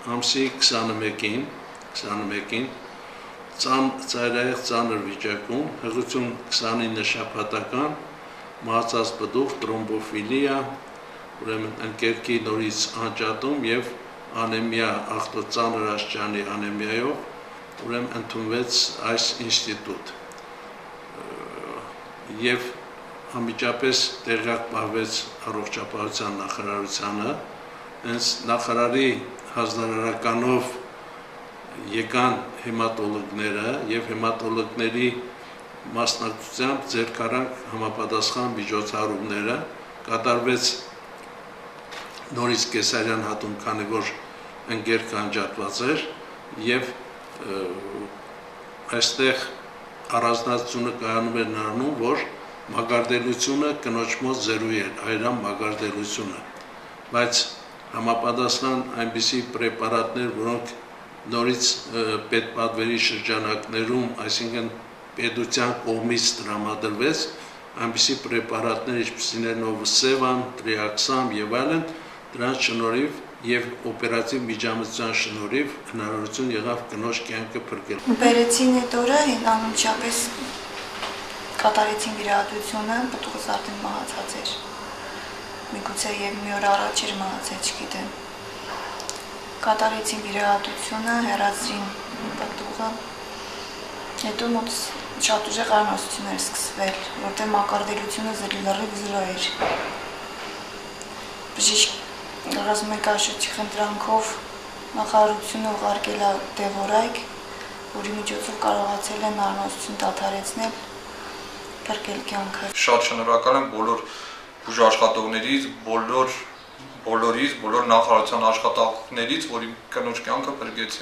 ամսի 21-ին ծայրահեղ ծանր վիճակում, հղություն 29 շաբաթական, մահացած բդուղ, տրոմբոֆիլիա, ուրեմն ընկերքի նորից անջատում և անեմիա, աղտոծանր աստիճանի անեմիայով, ուրեմն ընդունվեց այս ինստիտուտ և անմիջապես տեղյակ պահվեց առողջապահության նախարարությանը, հենց նախարարի հանձնարարականով եկան հեմատոլոգները և հեմատոլոգների մասնակցությամբ ձեռք առանք համապատասխան միջոցառումները, կատարվեց նորից կեսարյան հատում, քանի որ ընկերքը անջատված էր և այստեղ առանձնացությունը կայանում էր նրանում, որ մակարդելությունը կնոջ մոտ 0 էր, այրան մակարդելությունը, բայց համապատասխան այնպիսի պրեպարատներ, որոնք նորից պետպատվերի շրջանակներում, այսինքն պետության կողմից տրամադրվեց, այնպիսի պրեպարատներ, ինչպիսին են Նովսևան, Տրիաքսամ և այլն, դրանց շնորհիվ և օպերատիվ միջամտության շնորհիվ հնարավորություն եղավ կնոջ կյանքը փրկել։ Բերեցին այդ օրը, անմիջապես կատարեցին վիրահատությունը, պտուղս արդեն մահացած էր, միգուցե և մի օր առաջ էր մահացել, չգիտեմ։ Կատարեցին վիրահատությունը, հեռացրին պտուղը, հետո մոտս շատ ուժեղ արնոսություն էր սկսվել, որտեղ մակարդելությունը լրիվ 0 էր։ Բժիշկ ռազմիկաշրջի խնդրանքով նախարարությունը ուղարկել է դեղորայք, որի միջոցով կարողացել են արնոսություն դադարեցնել, փրկել կյանքը։ Շատ շնորհակալ եմ բոլոր բուժաշխատողներից, բոլոր նախարարության աշխատողներից, որ իմ կնոջ կյանքը փրկեցին։